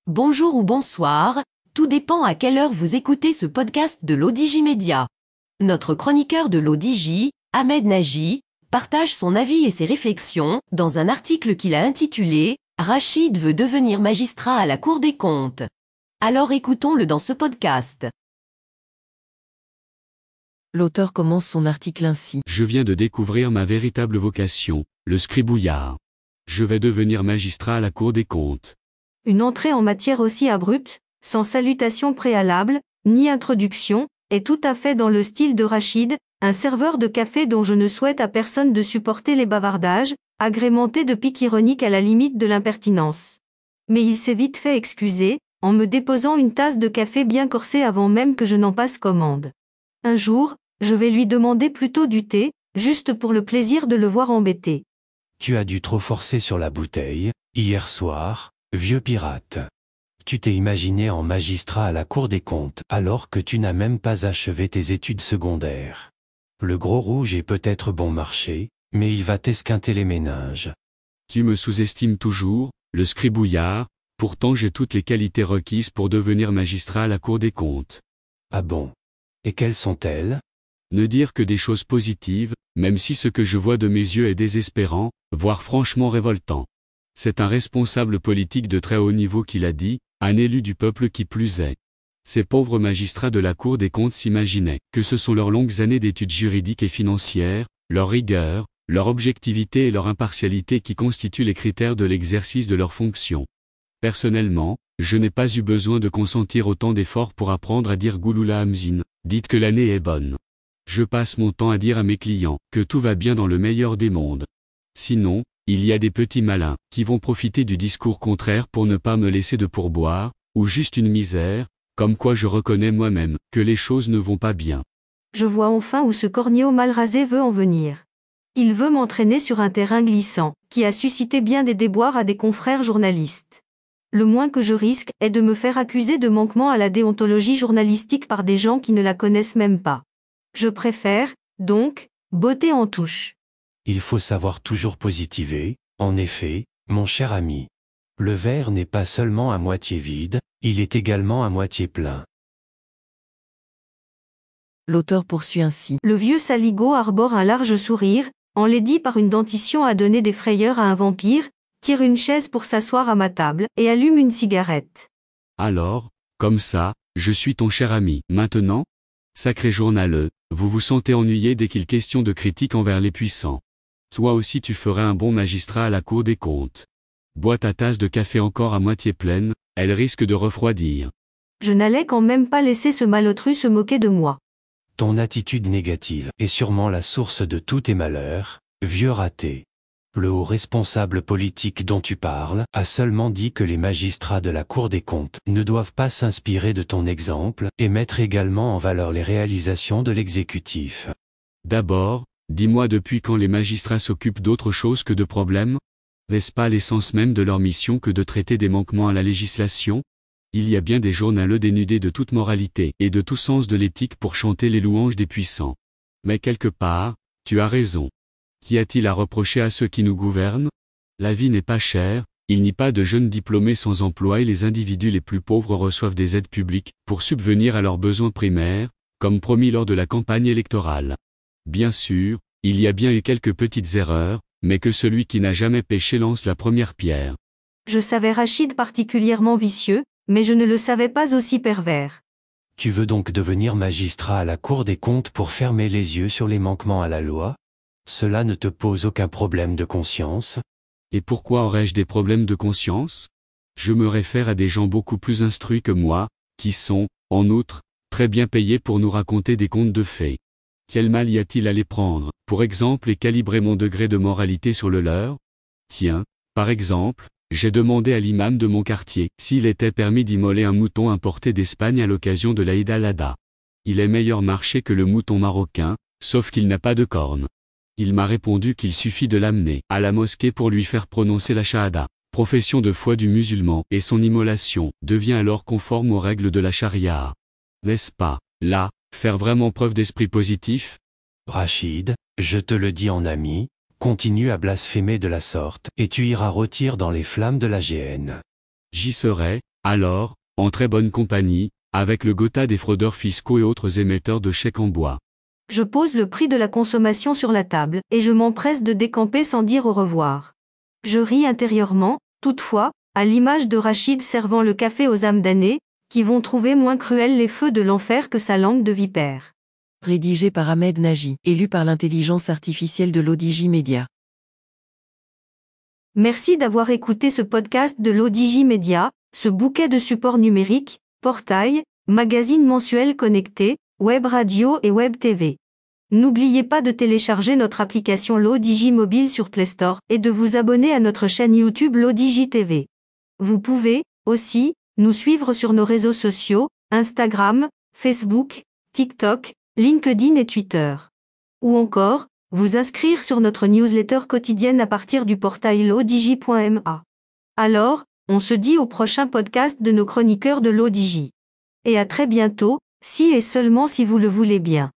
Bonjour ou bonsoir, tout dépend à quelle heure vous écoutez ce podcast de l'ODJ Média. Notre chroniqueur de l'ODJ, Ahmed Nagy, partage son avis et ses réflexions dans un article qu'il a intitulé « Rachid veut devenir magistrat à la Cour des comptes ». Alors écoutons-le dans ce podcast. L'auteur commence son article ainsi. Je viens de découvrir ma véritable vocation, le scribouillard. Je vais devenir magistrat à la Cour des comptes. Une entrée en matière aussi abrupte, sans salutation préalable, ni introduction, est tout à fait dans le style de Rachid, un serveur de café dont je ne souhaite à personne de supporter les bavardages, agrémentés de piques ironiques à la limite de l'impertinence. Mais il s'est vite fait excuser, en me déposant une tasse de café bien corsée avant même que je n'en passe commande. Un jour, je vais lui demander plutôt du thé, juste pour le plaisir de le voir embêté. Tu as dû trop forcer sur la bouteille, hier soir, vieux pirate. Tu t'es imaginé en magistrat à la Cour des comptes alors que tu n'as même pas achevé tes études secondaires. Le gros rouge est peut-être bon marché, mais il va t'esquinter les méninges. Tu me sous-estimes toujours, le scribouillard, pourtant j'ai toutes les qualités requises pour devenir magistrat à la Cour des comptes. Ah bon? Et quelles sont-elles? Ne dire que des choses positives, même si ce que je vois de mes yeux est désespérant, voire franchement révoltant. C'est un responsable politique de très haut niveau qui l'a dit, un élu du peuple qui plus est. Ces pauvres magistrats de la Cour des comptes s'imaginaient que ce sont leurs longues années d'études juridiques et financières, leur rigueur, leur objectivité et leur impartialité qui constituent les critères de l'exercice de leurs fonctions. Personnellement, je n'ai pas eu besoin de consentir autant d'efforts pour apprendre à dire Gouloula Hamzine, dites que l'année est bonne. Je passe mon temps à dire à mes clients que tout va bien dans le meilleur des mondes. Sinon, il y a des petits malins qui vont profiter du discours contraire pour ne pas me laisser de pourboire, ou juste une misère, comme quoi je reconnais moi-même que les choses ne vont pas bien. Je vois enfin où ce corneau mal rasé veut en venir. Il veut m'entraîner sur un terrain glissant, qui a suscité bien des déboires à des confrères journalistes. Le moins que je risque est de me faire accuser de manquement à la déontologie journalistique par des gens qui ne la connaissent même pas. Je préfère, donc, botter en touche. Il faut savoir toujours positiver, en effet, mon cher ami. Le verre n'est pas seulement à moitié vide, il est également à moitié plein. L'auteur poursuit ainsi. Le vieux saligot arbore un large sourire, enlaidi par une dentition à donner des frayeurs à un vampire, tire une chaise pour s'asseoir à ma table et allume une cigarette. Alors, comme ça, je suis ton cher ami. Maintenant? Sacré journaleux, vous vous sentez ennuyé dès qu'il question de critique envers les puissants. Toi aussi tu ferais un bon magistrat à la Cour des comptes. Bois ta tasse de café encore à moitié pleine, elle risque de refroidir. Je n'allais quand même pas laisser ce malotru se moquer de moi. Ton attitude négative est sûrement la source de tous tes malheurs, vieux raté. Le haut responsable politique dont tu parles a seulement dit que les magistrats de la Cour des comptes ne doivent pas s'inspirer de ton exemple et mettre également en valeur les réalisations de l'exécutif. D'abord, dis-moi depuis quand les magistrats s'occupent d'autre chose que de problèmes? N'est-ce pas l'essence même de leur mission que de traiter des manquements à la législation? Il y a bien des journaleux dénudés de toute moralité et de tout sens de l'éthique pour chanter les louanges des puissants. Mais quelque part, tu as raison. Qu'y a-t-il à reprocher à ceux qui nous gouvernent? La vie n'est pas chère, il n'y a pas de jeunes diplômés sans emploi et les individus les plus pauvres reçoivent des aides publiques pour subvenir à leurs besoins primaires, comme promis lors de la campagne électorale. Bien sûr, il y a bien eu quelques petites erreurs, mais que celui qui n'a jamais péché lance la première pierre. Je savais Rachid particulièrement vicieux, mais je ne le savais pas aussi pervers. Tu veux donc devenir magistrat à la Cour des comptes pour fermer les yeux sur les manquements à la loi? Cela ne te pose aucun problème de conscience? Et pourquoi aurais-je des problèmes de conscience? Je me réfère à des gens beaucoup plus instruits que moi, qui sont, en outre, très bien payés pour nous raconter des contes de fées. Quel mal y a-t-il à les prendre, pour exemple, et calibrer mon degré de moralité sur le leur? Tiens, par exemple, j'ai demandé à l'imam de mon quartier s'il était permis d'immoler un mouton importé d'Espagne à l'occasion de l'Aïd al-Adha. Il est meilleur marché que le mouton marocain, sauf qu'il n'a pas de cornes. Il m'a répondu qu'il suffit de l'amener à la mosquée pour lui faire prononcer la shahada, profession de foi du musulman, et son immolation devient alors conforme aux règles de la charia. N'est-ce pas, là, faire vraiment preuve d'esprit positif? Rachid, je te le dis en ami, continue à blasphémer de la sorte et tu iras rôtir dans les flammes de la géhenne. J'y serai, Alors, en très bonne compagnie, avec le Gotha des fraudeurs fiscaux et autres émetteurs de chèques en bois. Je pose le prix de la consommation sur la table, et je m'empresse de décamper sans dire au revoir. Je ris intérieurement, toutefois, à l'image de Rachid servant le café aux âmes damnées, qui vont trouver moins cruels les feux de l'enfer que sa langue de vipère. Rédigé par Ahmed Nagy, élu par l'intelligence artificielle de l'ODJ Media. Merci d'avoir écouté ce podcast de l'ODJ Media, ce bouquet de supports numériques, portail, magazine mensuel connecté, web radio et web TV. N'oubliez pas de télécharger notre application l'ODJ Mobile sur Play Store et de vous abonner à notre chaîne YouTube l'ODJ TV. Vous pouvez, aussi, nous suivre sur nos réseaux sociaux, Instagram, Facebook, TikTok, LinkedIn et Twitter. Ou encore, vous inscrire sur notre newsletter quotidienne à partir du portail l'odj.ma. Alors, on se dit au prochain podcast de nos chroniqueurs de l'ODJ. Et à très bientôt, si et seulement si vous le voulez bien.